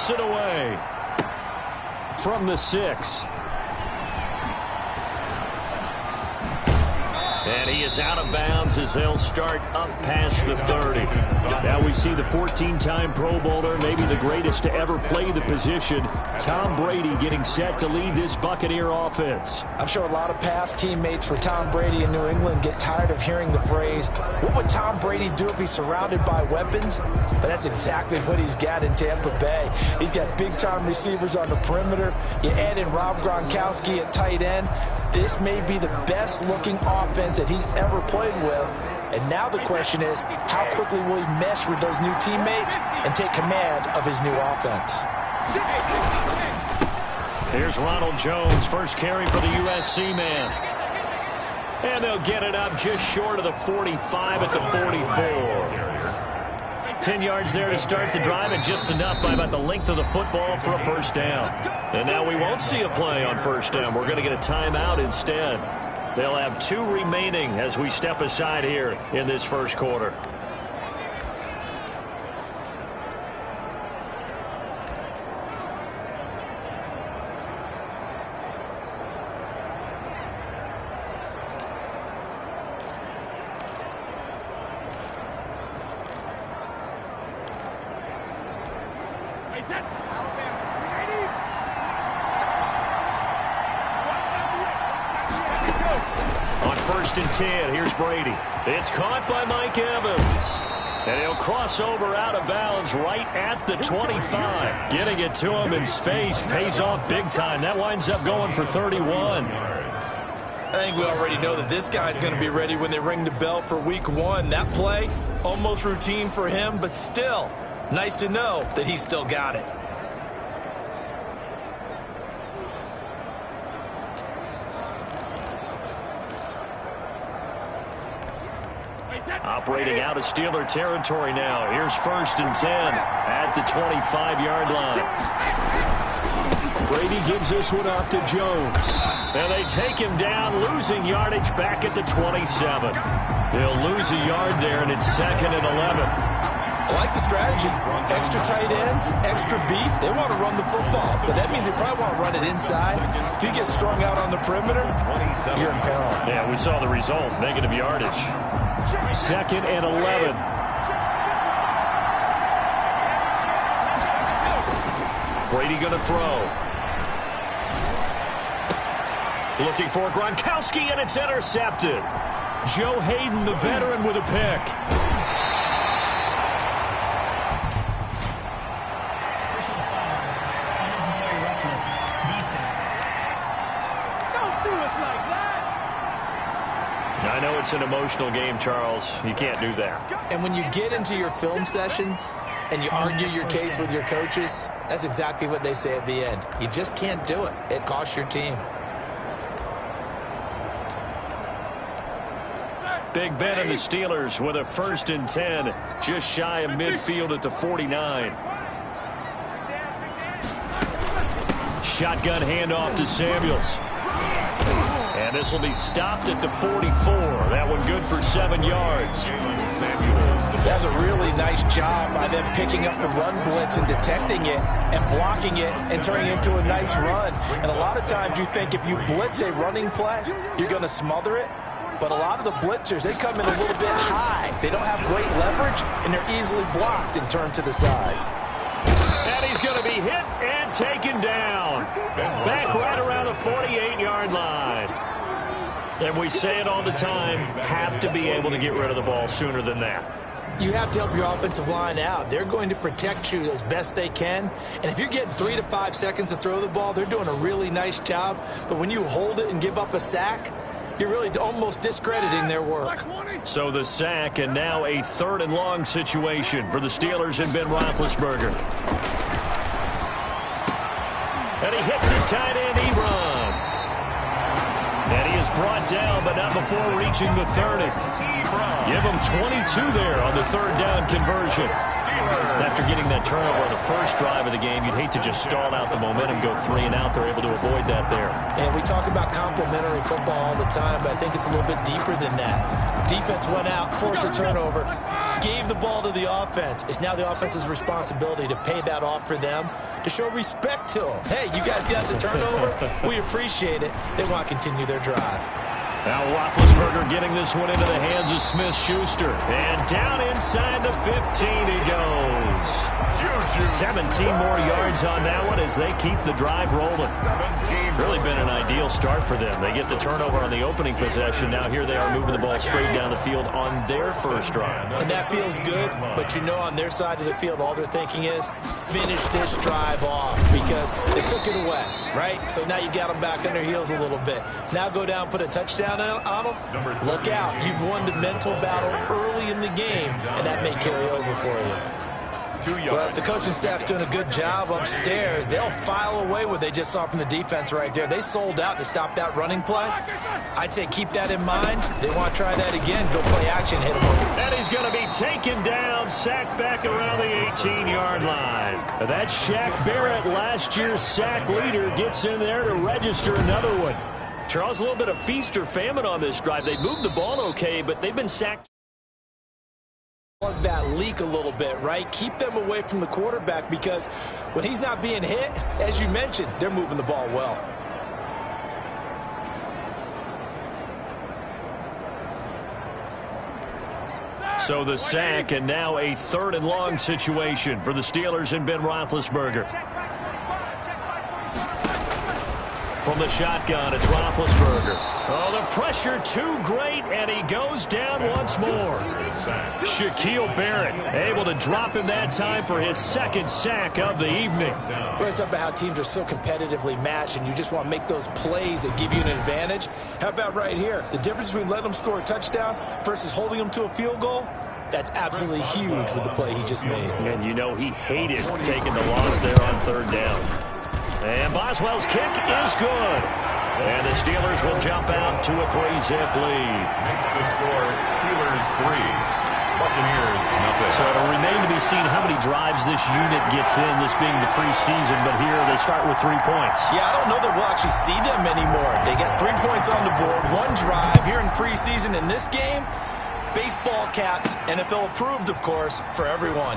knocks it away from the 6. And he is out of bounds as they'll start up past the 30. Now we see the 14-time Pro Bowler, maybe the greatest to ever play the position, Tom Brady, getting set to lead this Buccaneer offense. I'm sure a lot of past teammates for Tom Brady in New England get tired of hearing the phrase, what would Tom Brady do if he's surrounded by weapons? But that's exactly what he's got in Tampa Bay. He's got big-time receivers on the perimeter. You add in Rob Gronkowski at tight end. This may be the best-looking offense that he's ever played with. And now the question is, how quickly will he mesh with those new teammates and take command of his new offense? Here's Ronald Jones, first carry for the USC man. And they'll get it up just short of the 45 at the 44. 10 yards there to start the drive, and just enough by about the length of the football for a first down. And now we won't see a play on first down. We're going to get a timeout instead. They'll have 2 remaining as we step aside here in this first quarter. First and 10, here's Brady. It's caught by Mike Evans. And he'll cross over out of bounds right at the 25. Getting it to him in space pays off big time. That winds up going for 31. I think we already know that this guy's going to be ready when they ring the bell for week 1. That play, almost routine for him, but still, nice to know that he's still got it. Operating out of Steeler territory now. Here's first and 10 at the 25-yard line. Brady gives this one off to Jones. And they take him down, losing yardage back at the 27. They'll lose a yard there, and it's 2nd and 11. I like the strategy. Extra tight ends, extra beef. They want to run the football, but that means they probably want to run it inside. If you get strung out on the perimeter, you're in peril. Yeah, we saw the result, negative yardage. 2nd and 11. Brady going to throw. Looking for Gronkowski, and it's intercepted. Joe Hayden, the veteran, with a pick. Personal foul. Unnecessary roughness. Defense. Don't do us like that. I know it's an emotional game, Charles. You can't do that. And when you get into your film sessions and you argue your case with your coaches, that's exactly what they say at the end. You just can't do it. It costs your team. Big Ben and the Steelers with a 1st and 10, just shy of midfield at the 49. Shotgun handoff to Samuels. And this will be stopped at the 44. That one good for 7 yards. That's a really nice job by them picking up the run blitz and detecting it and blocking it and turning it into a nice run. And a lot of times you think if you blitz a running play, you're going to smother it. But a lot of the blitzers, they come in a little bit high. They don't have great leverage, and they're easily blocked and turned to the side. And he's going to be hit and taken down. Back right around the 48-yard line. And we say it all the time, have to be able to get rid of the ball sooner than that. You have to help your offensive line out. They're going to protect you as best they can. And if you're getting 3 to 5 seconds to throw the ball, they're doing a really nice job. But when you hold it and give up a sack, you're really almost discrediting their work. So the sack, and now a 3rd and long situation for the Steelers and Ben Roethlisberger. And he hits his tight end, Ebron. And he is brought down, but not before reaching the 30. Give him 22 there on the 3rd down conversion. After getting that turnover on the first drive of the game, you'd hate to just stall out the momentum, go 3 and out. They're able to avoid that there. And we talk about complementary football all the time, but I think it's a little bit deeper than that. Defense went out, forced a turnover, gave the ball to the offense. It's now the offense's responsibility to pay that off for them, to show respect to them. Hey, you guys got a turnover? We appreciate it. They want to continue their drive. Now Roethlisberger getting this one into the hands of Smith-Schuster. And down inside the 15 he goes. 17 more yards on that one as they keep the drive rolling. Really been an ideal start for them. They get the turnover on the opening possession. Now here they are moving the ball straight down the field on their first drive. And that feels good, but you know on their side of the field all they're thinking is finish this drive off because they took it away, right? So now you got them back on their heels a little bit. Now go down, put a touchdown on them. Look out. You've won the mental battle early in the game, and that may carry over for you. Well, if the coaching staff's doing a good job upstairs, they'll file away what they just saw from the defense right there. They sold out to stop that running play. I'd say keep that in mind. They want to try that again. Go play action, hit them. And he's going to be taken down, sacked back around the 18-yard line. That's Shaq Barrett, last year's sack leader, gets in there to register another one. Charles, a little bit of feast or famine on this drive. They moved the ball okay, but they've been sacked. Plug that leak a little bit, right? Keep them away from the quarterback because when he's not being hit, as you mentioned, they're moving the ball well. So the sack, and now a 3rd and long situation for the Steelers and Ben Roethlisberger. From the shotgun, it's Roethlisberger. Oh, the pressure too great, and he goes down once more. Shaquille Barrett able to drop him that time for his 2nd sack of the evening. Well, it's about how teams are so competitively matched, and you just want to make those plays that give you an advantage. How about right here? The difference between letting them score a touchdown versus holding them to a field goal? That's absolutely huge with the play he just made. And you know he hated taking the loss there on 3rd down. And Boswell's kick is good. And the Steelers will jump out to a 3-zip lead. Makes the score Steelers 3, Buccaneers nothing. So it'll remain to be seen how many drives this unit gets in, this being the preseason. But here they start with 3 points. Yeah, I don't know that we'll actually see them anymore. They got 3 points on the board, 1 drive here in preseason. In this game, baseball caps, NFL approved, of course, for everyone.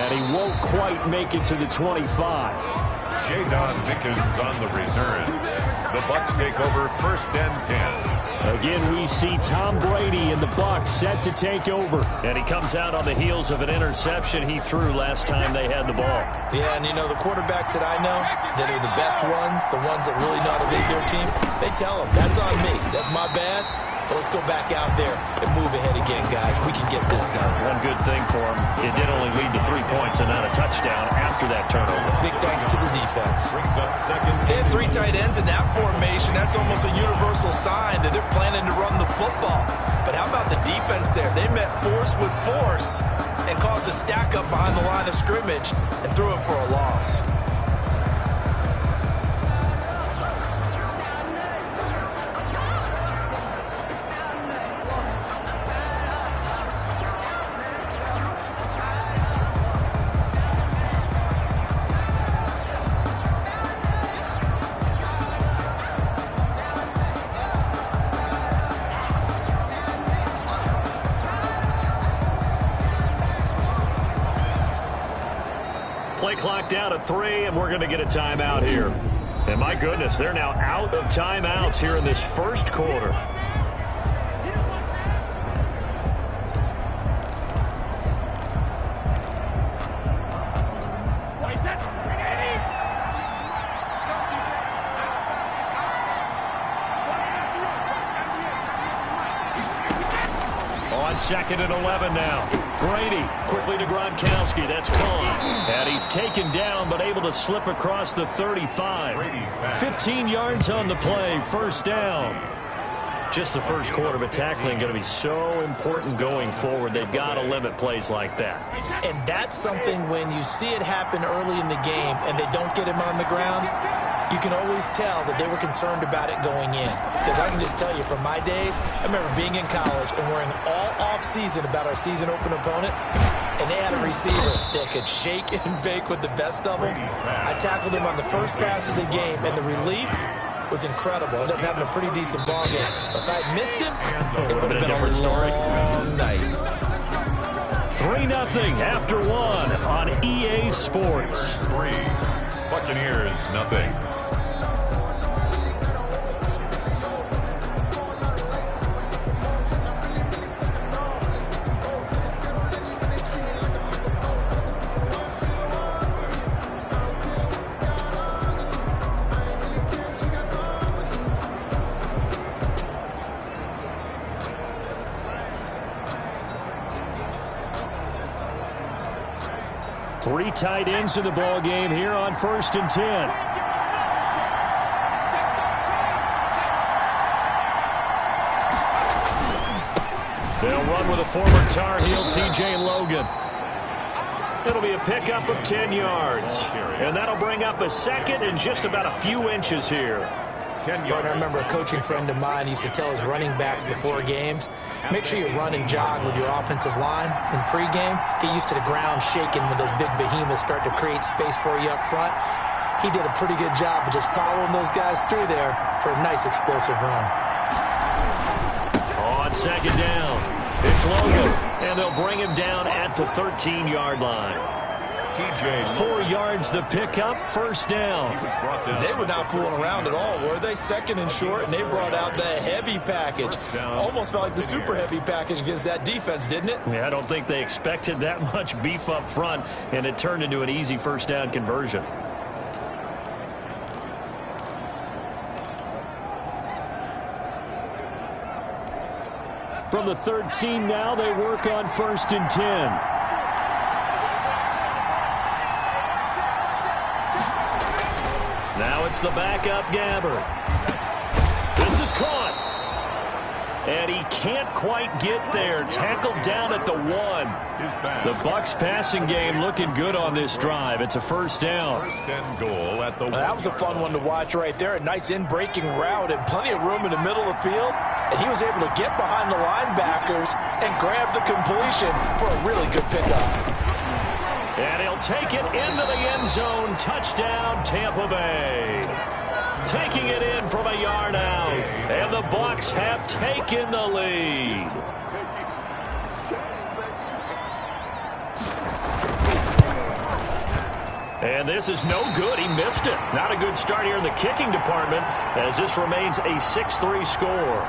And he won't quite make it to the 25. Jadon Mickens on the return. The Bucs take over 1st and 10. Again, we see Tom Brady and the Bucs set to take over. And he comes out on the heels of an interception he threw last time they had the ball. Yeah, and you know, the quarterbacks that I know that are the best ones, the ones that really know how to lead their team, they tell them, that's on me. That's my bad. But let's go back out there and move ahead again, guys. We can get this done. One good thing for him, it did only lead to 3 points and not a touchdown after that turnover. Big thanks to the defense. Brings up 2nd. They had 3 tight ends in that formation. That's almost a universal sign that they're planning to run the football. But how about the defense there? They met force with force and caused a stack up behind the line of scrimmage and threw it for a loss. Play clock down to 3, and we're going to get a timeout here. And my goodness, they're now out of timeouts here in this first quarter. On 2nd and 11 now. Brady quickly to Gronkowski. That's gone. And he's taken down but able to slip across the 35. 15 yards on the play. 1st down. Just the first quarter, but tackling going to be so important going forward. They've got to limit plays like that. And that's something when you see it happen early in the game and they don't get him on the ground, you can always tell that they were concerned about it going in. Because I can just tell you from my days, I remember being in college and worrying all off-season about our season open opponent, and they had a receiver that could shake and bake with the best of them. I tackled him on the first pass of the game, and the relief was incredible. Ended up having a pretty decent ball game. But if I had missed him, it would have been a different story. long night. 3-0 after one on EA Sports. 3. Buccaneers, nothing. Three tight ends in the ball game here on 1st and 10. They'll run with a former Tar Heel, TJ Logan. It'll be a pickup of 10 yards. And that'll bring up a second and just about a few inches here. 10 yards. I remember a coaching friend of mine used to tell his running backs before games, make sure you run and jog with your offensive line in pregame. Get used to the ground shaking when those big behemoths start to create space for you up front. He did a pretty good job of just following those guys through there for a nice explosive run. On second down, it's Logan, and they'll bring him down at the 13-yard line. 4 yards the pickup, 1st down. They were not fooling around at all, were they? 2nd and short, and they brought out the heavy package. Almost felt like the super heavy package against that defense, didn't it? Yeah, I don't think they expected that much beef up front, and it turned into an easy 1st down conversion. From the 13 now, they work on 1st and 10. Now it's the backup Gabbert. This is caught. And he can't quite get there. Tackled down at the 1. The Bucs passing game looking good on this drive. It's a 1st down. 1st and goal at the 1. That was a fun one to watch right there. A nice in-breaking route and plenty of room in the middle of the field. And he was able to get behind the linebackers and grab the completion for a really good pickup. And he'll take it into the end zone. Touchdown, Tampa Bay. Taking it in from a yard out. And the Bucs have taken the lead. And this is no good. He missed it. Not a good start here in the kicking department as this remains a 6-3 score.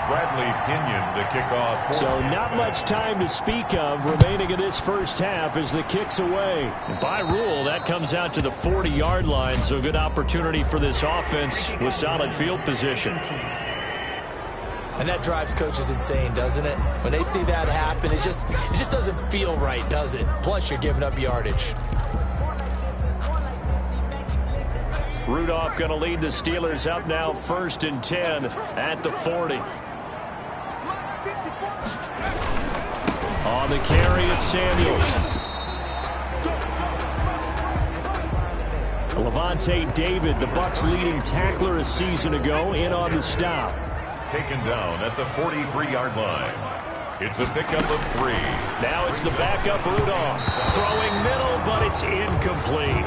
Bradley Pinion to kick off. So not much time to speak of remaining in this 1st half as the kick's away. By rule, that comes out to the 40-yard line, so a good opportunity for this offense with solid field position. And that drives coaches insane, doesn't it? When they see that happen, it just doesn't feel right, does it? Plus, you're giving up yardage. Rudolph going to lead the Steelers up now 1st and 10 at the 40. On the carry, it's Samuels. Levante David, the Bucs' leading tackler a season ago, in on the stop. Taken down at the 43-yard line. It's a pickup of 3. Now it's the backup Rudolph. Throwing middle, but it's incomplete.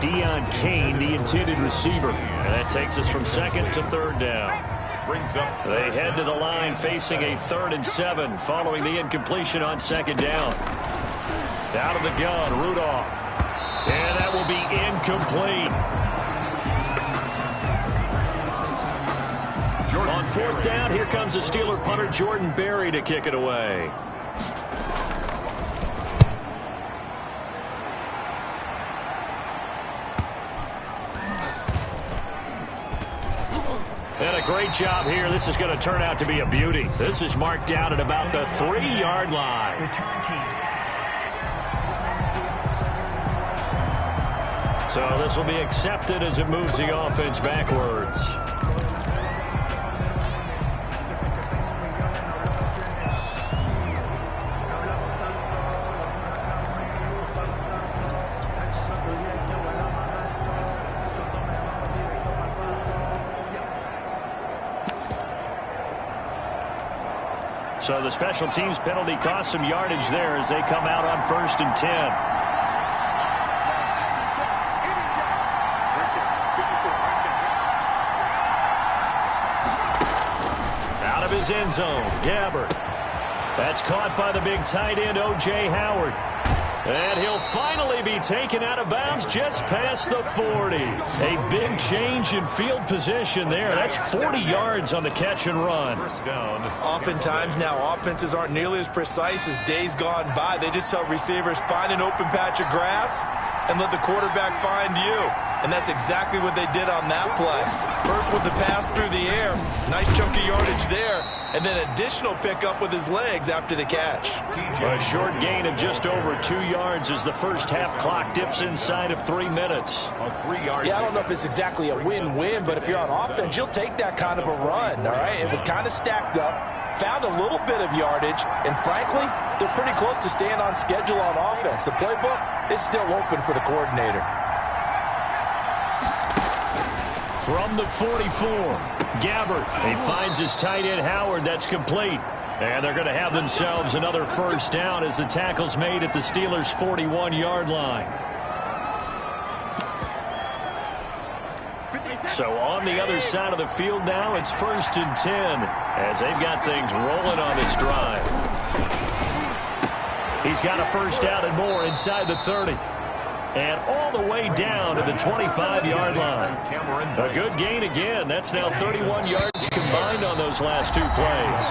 Deion Kane, the intended receiver. And that takes us from 2nd to 3rd down. Brings up. They head to the line facing a 3rd and 7 following the incompletion on 2nd down. Out of the gun, Rudolph. And that will be incomplete. On 4th down, here comes the Steeler punter Jordan Berry to kick it away. And a great job here. This is going to turn out to be a beauty. This is marked down at about the 3-yard line. Return team. So this will be accepted as it moves the offense backwards. So the special teams penalty cost some yardage there as they come out on 1st and 10. his end zone. Gabbert. That's caught by the big tight end, O.J. Howard. And he'll finally be taken out of bounds just past the 40. A big change in field position there. That's 40 yards on the catch and run. First down. Oftentimes now, offenses aren't nearly as precise as days gone by. They just tell receivers, find an open patch of grass and let the quarterback find you. And that's exactly what they did on that play. First with the pass through the air. Nice chunk of yardage there. And then additional pickup with his legs after the catch. A short gain of just over 2 yards as the first half clock dips inside of 3 minutes. A 3-yard. Yeah, I don't know if it's exactly a win-win, but if you're on offense, you'll take that kind of a run, all right? It was kind of stacked up, found a little bit of yardage, and frankly, they're pretty close to staying on schedule on offense. The playbook is still open for the coordinator. From the 44, Gabbert. He finds his tight end, Howard. That's complete. And they're going to have themselves another first down as the tackle's made at the Steelers' 41-yard line. So on the other side of the field now, it's 1st and 10 as they've got things rolling on this drive. He's got a first down and more inside the 30. And all the way down to the 25-yard line. A good gain again. That's now 31 yards combined on those last 2 plays.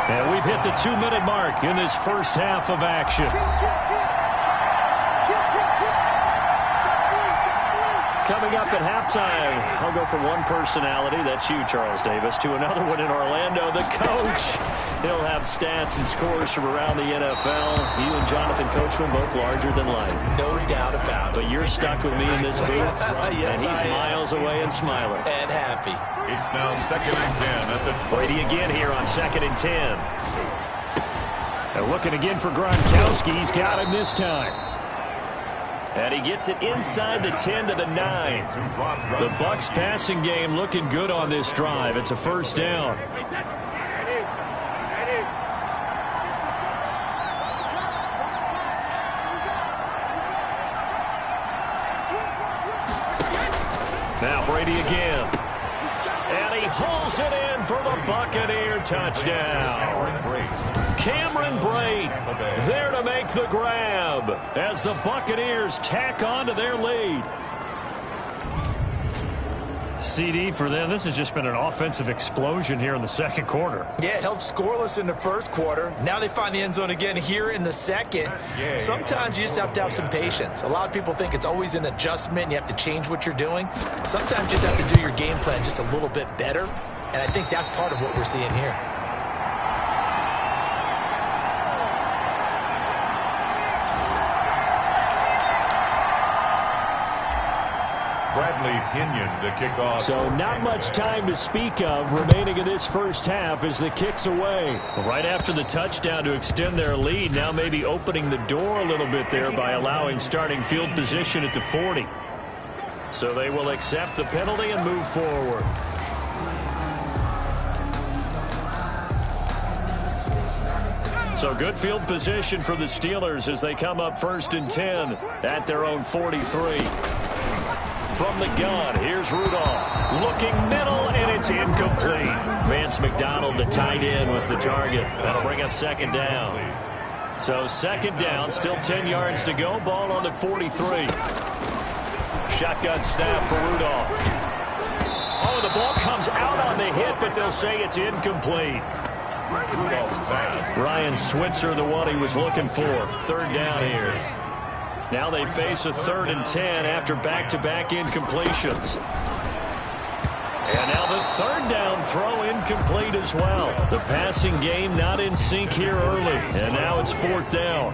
And we've hit the 2-minute mark in this first half of action. Coming up at halftime, I'll go from one personality, that's you, Charles Davis, to another one in Orlando, the coach. He'll have stats and scores from around the NFL. You and Jonathan Coachman both larger than life. No doubt about it. But you're stuck with me in this booth, Yes, and he's miles away and smiling. And happy. It's now 2nd and 10 at the Brady again here on 2nd and 10. And looking again for Gronkowski. He's got him this time. And he gets it inside the 10 to the 9. The Bucs passing game looking good on this drive. It's a first down. Now Brady again. And he hauls it in for the Buccaneer touchdown. Cameron Brate there to make the grab as the Buccaneers tack on to their lead. CD for them, this has just been an offensive explosion here in the second quarter. Yeah, held scoreless in the first quarter. Now they find the end zone again here in the second. Sometimes you just have to have some patience. A lot of people think it's always an adjustment. You have to change what you're doing. Sometimes you just have to do your game plan just a little bit better. And I think that's part of what we're seeing here. Bradley Pinion to kick off. So not much time to speak of remaining in this first half as the kick's away. Right after the touchdown to extend their lead, now maybe opening the door a little bit there by allowing starting field position at the 40. So they will accept the penalty and move forward. So good field position for the Steelers as they come up 1st and 10 at their own 43. From the gun, here's Rudolph. Looking middle, and it's incomplete. Vance McDonald, the tight end, was the target. That'll bring up 2nd down. So 2nd down, still 10 yards to go. Ball on the 43. Shotgun snap for Rudolph. Oh, the ball comes out on the hit, but they'll say it's incomplete. Ryan Switzer, the one he was looking for. 3rd down here. Now they face a 3rd and 10 after back-to-back incompletions. And now the 3rd down throw incomplete as well. The passing game not in sync here early. And now it's 4th down.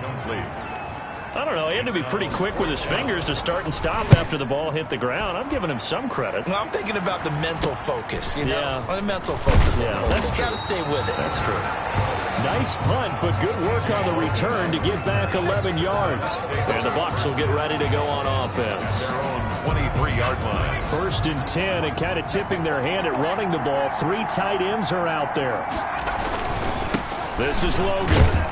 I don't know. He had to be pretty quick with his fingers to start and stop after the ball hit the ground. I'm giving him some credit. Well, I'm thinking about the mental focus, you know? Yeah. The mental focus. Yeah, that's true. Got to stay with it. That's true. Nice punt, but good work on the return to get back 11 yards. And the Bucs will get ready to go on offense. Their own 23-yard line. 1st and 10, and kind of tipping their hand at running the ball. 3 tight ends are out there. This is Logan.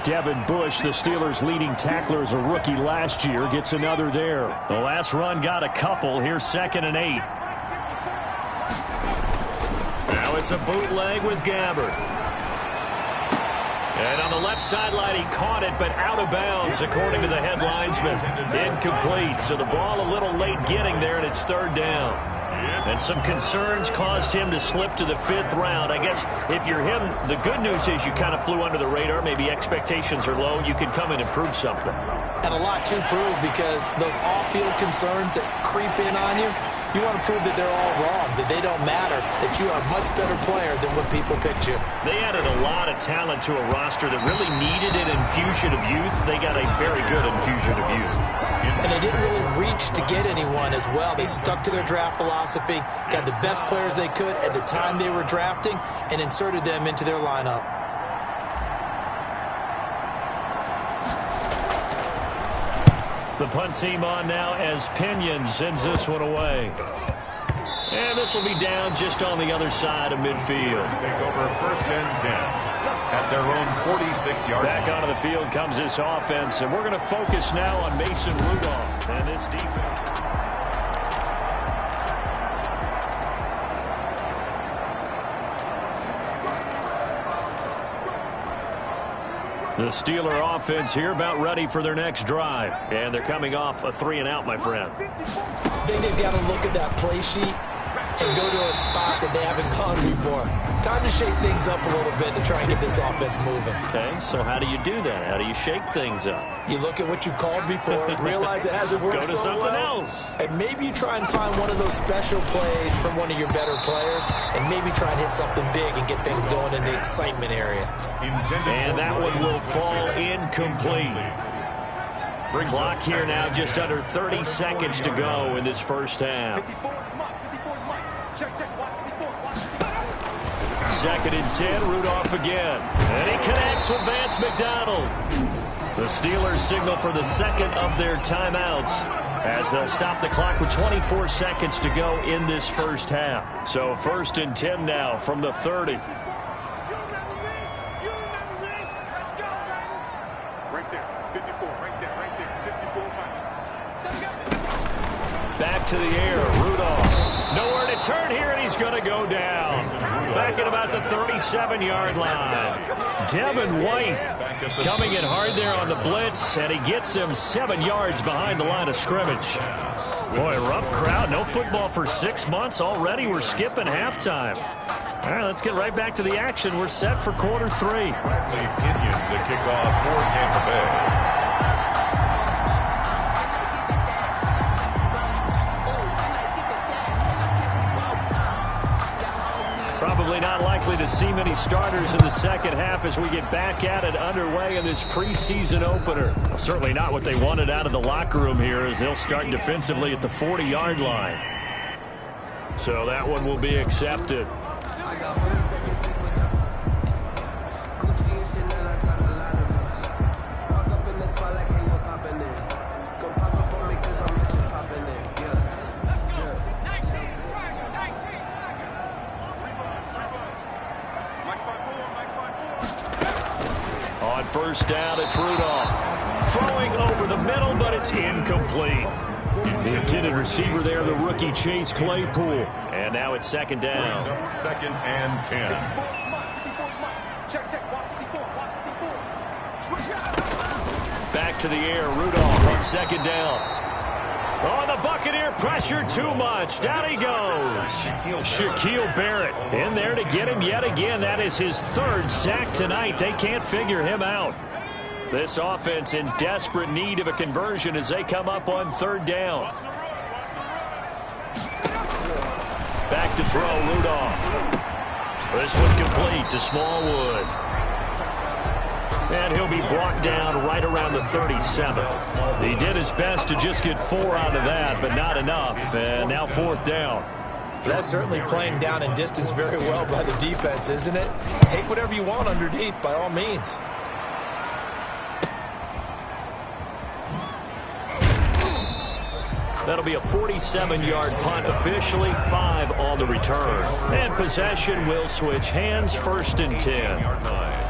Devin Bush, the Steelers' leading tackler as a rookie last year, gets another there. The last run got a couple. Here's 2nd and 8. It's a bootleg with Gabbard. And on the left sideline, he caught it, but out of bounds, according to the head linesman. Incomplete, so the ball a little late getting there, and it's third down. And some concerns caused him to slip to the 5th round. I guess if you're him, the good news is you kind of flew under the radar. Maybe expectations are low. You can come in and prove something. And a lot to prove, because those off-field concerns that creep in on you, you want to prove that they're all wrong, that they don't matter, that you are a much better player than what people picture. They added a lot of talent to a roster that really needed an infusion of youth. They got a very good infusion of youth. And they didn't really reach to get anyone as well. They stuck to their draft philosophy, got the best players they could at the time they were drafting, and inserted them into their lineup. The punt team on now as Pinion sends this one away. And this will be down just on the other side of midfield. Take over 1st and 10 at their own 46-yard line. Back onto the field comes this offense, and we're going to focus now on Mason Rudolph and this defense. The Steeler offense here about ready for their next drive. And they're coming off a 3-and-out, my friend. I think they've got to look at that play sheet and go to a spot that they haven't gone before. Time to shake things up a little bit to try and get this offense moving. Okay, so how do you do that? How do you shake things up? You look at what you've called before, realize it hasn't worked Go to so something well, else. and maybe you try and find one of those special plays from one of your better players, and maybe try and hit something big and get things going in the excitement area. And that one will fall incomplete. Clock here now, just under 30 seconds to go in this first half. 2nd and 10, Rudolph again. And he connects with Vance McDonald. The Steelers signal for the second of their timeouts as they'll stop the clock with 24 seconds to go in this first half. So 1st and 10 now from the 30. Right there, 54, right there, 54. Back to the air, Rudolph. Nowhere to turn here, and he's going to go down. Back at about the 37-yard line. Devin White coming in hard there on the blitz, and he gets him 7 yards behind the line of scrimmage. Boy, rough crowd. No football for 6 months. Already we're skipping halftime. All right, let's get right back to the action. We're set for quarter 3. Bradley Pinion to kick off for Tampa Bay. Probably not likely to see many starters in the second half as we get back at it underway in this preseason opener. Well, certainly not what they wanted out of the locker room here, as they'll start defensively at the 40-yard line. So that one will be accepted. On first down, it's Rudolph. Throwing over the middle, but it's incomplete. The intended receiver there, the rookie Chase Claypool. And now it's 2nd down. 2nd and 10. Back to the air, Rudolph on 2nd down. Oh, the Buccaneer pressure too much. Down he goes. Shaquille Barrett in there to get him yet again. That is his 3rd sack tonight. They can't figure him out. This offense in desperate need of a conversion as they come up on 3rd down. Back to throw, Rudolph. This one complete to Smallwood. And he'll be brought down right around the 37. He did his best to just get 4 out of that, but not enough. And now 4th down. That's certainly playing down and distance very well by the defense, isn't it? Take whatever you want underneath, by all means. That'll be a 47-yard punt, officially 5 on the return. And possession will switch hands, 1st and 10.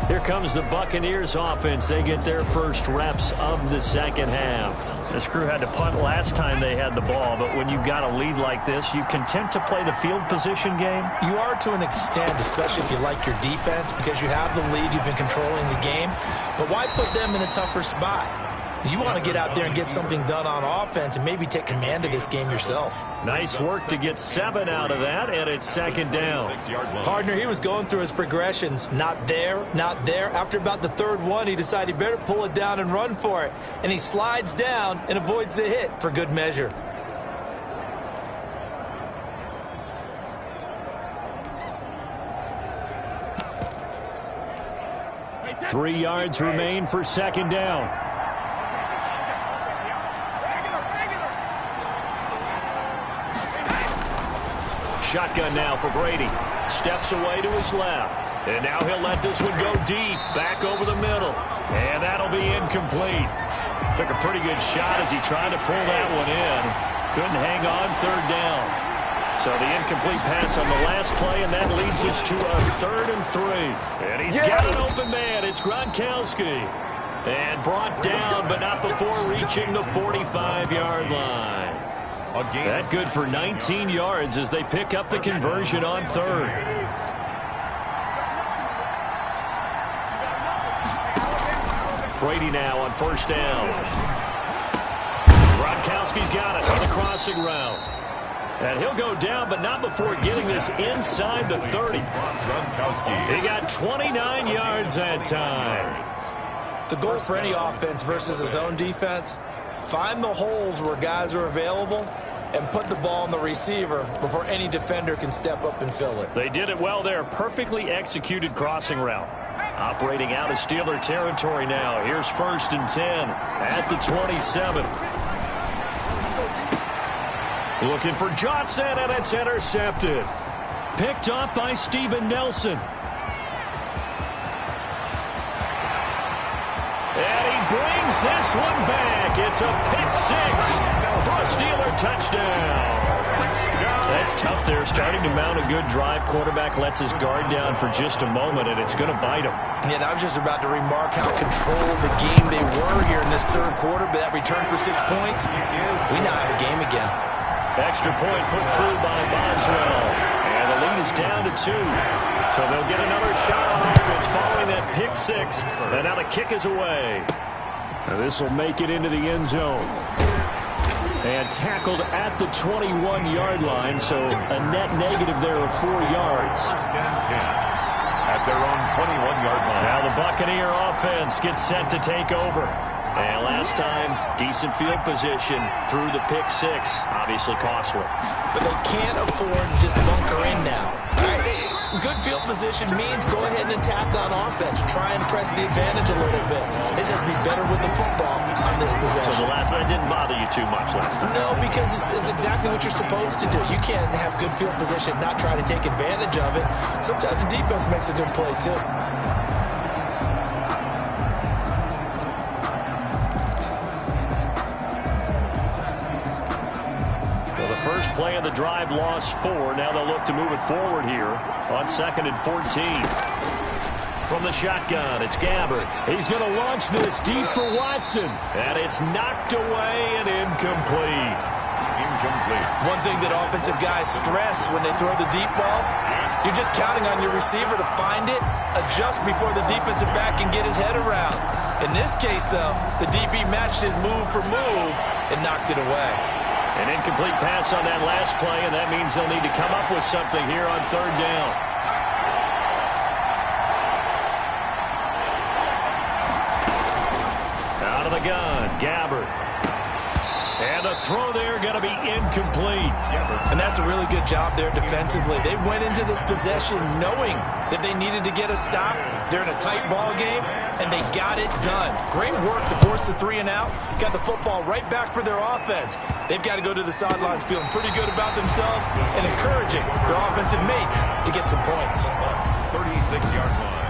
Here comes the Buccaneers offense. They get their first reps of the second half. This crew had to punt last time they had the ball, but when you've got a lead like this, you content to play the field position game? You are to an extent, especially if you like your defense, because you have the lead, you've been controlling the game. But why put them in a tougher spot? You want to get out there and get something done on offense and maybe take command of this game yourself. Nice work to get 7 out of that, and it's second down. Partner, he was going through his progressions. Not there, not there. After about the third one, he decided he better pull it down and run for it. And he slides down and avoids the hit for good measure. Three yards remain for second down. Shotgun now for Brady. Steps away to his left. And now he'll let this one go deep. Back over the middle. And that'll be incomplete. Took a pretty good shot as he tried to pull that one in. Couldn't hang on third down. So the incomplete pass on the last play, and that leads us to a 3rd and 3. And he's got an open man. It's Gronkowski. And brought down, but not before reaching the 45-yard line. That good for 19 yards as they pick up the conversion on 3rd. Brady now on 1st down. Gronkowski's got it on the crossing route. And he'll go down, but not before getting this inside the 30. He got 29 yards that time. The goal for any offense versus his own defense, find the holes where guys are available and put the ball on the receiver before any defender can step up and fill it. They did it well there. Perfectly executed crossing route. Operating out of Steeler territory now. Here's 1st and 10 at the 27. Looking for Johnson, and it's intercepted. Picked off by Steven Nelson. And he brings this one back. It's a pick 6 for a Steeler touchdown. That's tough there. Starting to mount a good drive. Quarterback lets his guard down for just a moment, and it's going to bite him. Yeah, I was just about to remark how controlled the game they were here in this 3rd quarter, but that return for 6 points, we now have a game again. Extra point put through by Boswell. And the lead is down to 2. So they'll get another shot on offense following that pick 6. And now the kick is away. Now this will make it into the end zone. And tackled at the 21-yard line, so a net negative there of 4 yards. At their own 21-yard line. Now the Buccaneer offense gets set to take over. And last time, decent field position through the pick 6. Obviously costly. But they can't afford to just bunker in now. All right, good field position means go ahead and attack on offense. Try and press the advantage a little bit. They just have to be better with the football on this possession. So the last one didn't bother you too much last time? No, because it's exactly what you're supposed to do. You can't have good field position, not try to take advantage of it. Sometimes the defense makes a good play, too. First play of the drive lost 4. Now they'll look to move it forward here on 2nd and 14. From the shotgun, it's Gabbert. He's going to launch this deep for Watson. And it's knocked away and incomplete. One thing that offensive guys stress when they throw the deep ball, you're just counting on your receiver to find it, adjust before the defensive back can get his head around. In this case, though, the DB matched it move for move and knocked it away. An incomplete pass on that last play, and that means they'll need to come up with something here on 3rd down. Out of the gun, Gabbert. And the throw there going to be incomplete. And that's a really good job there defensively. They went into this possession knowing that they needed to get a stop. They're in a tight ball game, and they got it done. Great work to force the 3 and out. Got the football right back for their offense. They've got to go to the sidelines feeling pretty good about themselves and encouraging their offensive mates to get some points. 36-yard line.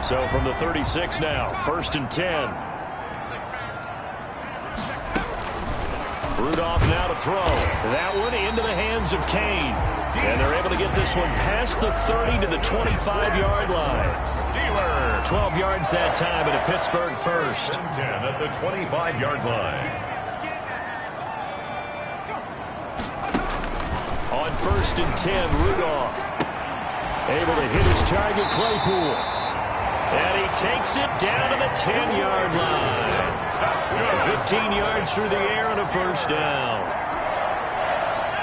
So from the 36 now, 1st and 10. Rudolph now to throw. That one into the hands of Kane. And they're able to get this one past the 30 to the 25-yard line. Steelers. 12 yards that time at a Pittsburgh first. 10 at the 25-yard line. On 1st and 10, Rudolph. Able to hit his target, Claypool. And he takes it down to the 10-yard line. 15 yards through the air and a first down.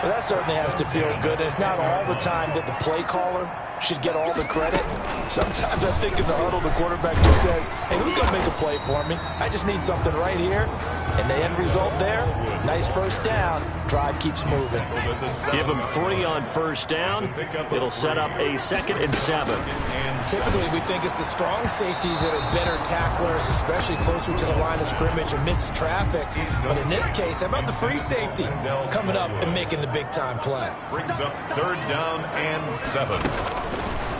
Well, that certainly has to feel good. It's not all the time that the play caller should get all the credit. Sometimes I think in the huddle, the quarterback just says, hey, who's going to make a play for me? I just need something right here. And the end result there, nice first down. Drive keeps moving. Give them 3 on first down. It'll set up a 2nd and 7. Typically, we think it's the strong safeties that are better tacklers, especially closer to the line of scrimmage amidst traffic. But in this case, how about the free safety coming up and making the big-time play? Brings up 3rd down and 7.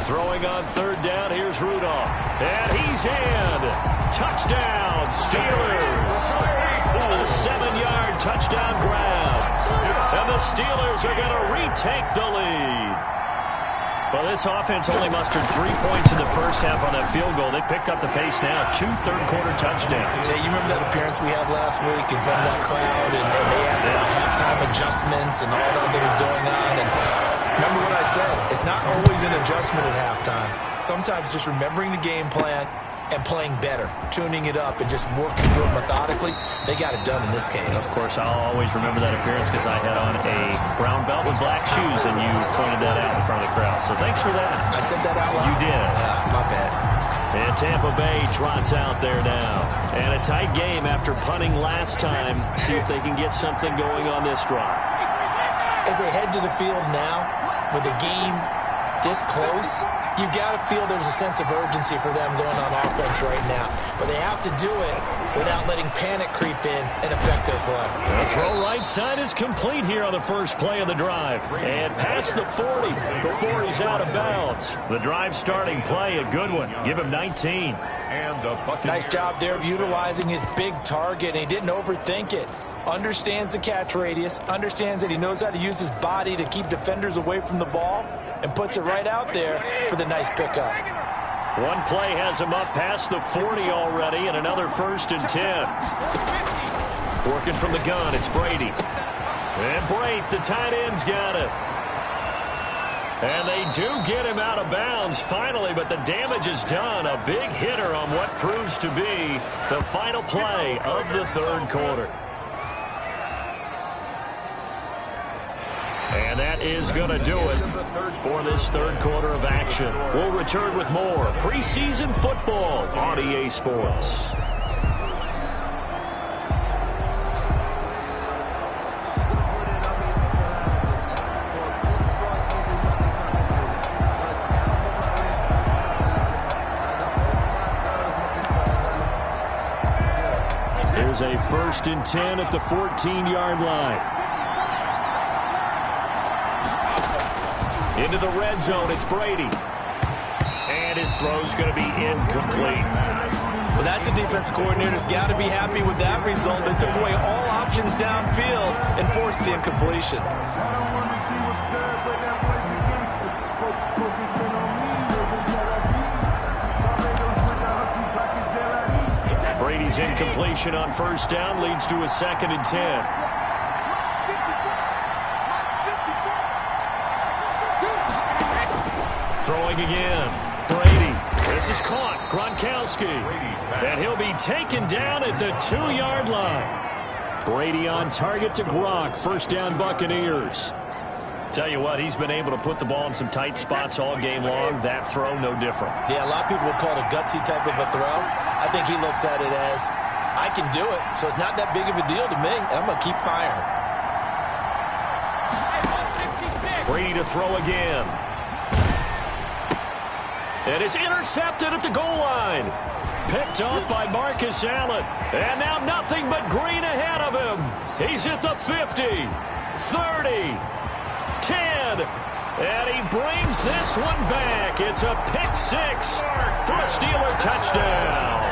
Throwing on 3rd down, here's Rudolph. And he's in. Touchdown, Steelers. A 7-yard touchdown grab. And the Steelers are going to retake the lead. Well, this offense only mustered 3 points in the first half on that field goal. They picked up the pace now. 2 third-quarter touchdowns. Yeah, you remember that appearance we had last week in front of that crowd, and they asked about halftime adjustments and all that was going on. And remember what I said, it's not always an adjustment at halftime. Sometimes just remembering the game plan and playing better, tuning it up and just working through it methodically. They got it done in this case. Of course, I'll always remember that appearance because I had on a brown belt with black shoes, and you pointed that out in front of the crowd. So thanks for that. I said that out loud? You did. Yeah, my bad. And Tampa Bay trots out there now. And a tight game after punting last time. See if they can get something going on this drive. As they head to the field now, with the game this close, you've got to feel there's a sense of urgency for them going on offense right now. But they have to do it without letting panic creep in and affect their play. The throw right side is complete here on the first play of the drive. And past the 40 before he's out of bounds. The drive starting play, a good one. Give him 19. And the Buccaneers. Nice job there of utilizing his big target. And he didn't overthink it. Understands the catch radius. Understands that he knows how to use his body to keep defenders away from the ball. And puts it right out there for the nice pickup. One play has him up past the 40 already, and another 1st and 10. Working from the gun, it's Brady. And Brate, the tight end's got it. And they do get him out of bounds finally, but the damage is done. A big hitter on what proves to be the final play of the 3rd quarter. And that is going to do it for this 3rd quarter of action. We'll return with more preseason football on EA Sports. Here's a 1st and 10 at the 14-yard line. Into the red zone, it's Brady. And his throw's going to be incomplete. Well, that's a defensive coordinator's got to be happy with that result. They took away all options downfield and forced the incompletion. Brady's incompletion on 1st down leads to a 2nd and 10. Throwing again. Brady. This is caught. Gronkowski. And he'll be taken down at the 2-yard line. Brady on target to Gronk. 1st down Buccaneers. Tell you what, he's been able to put the ball in some tight spots all game long. That throw, no different. Yeah, a lot of people would call it a gutsy type of a throw. I think he looks at it as, I can do it, so it's not that big of a deal to me, and I'm going to keep firing. Brady to throw again. And it's intercepted at the goal line. Picked off by Marcus Allen. And now nothing but green ahead of him. He's at the 50, 30, 10. And he brings this one back. It's a pick 6 for a Steeler touchdown.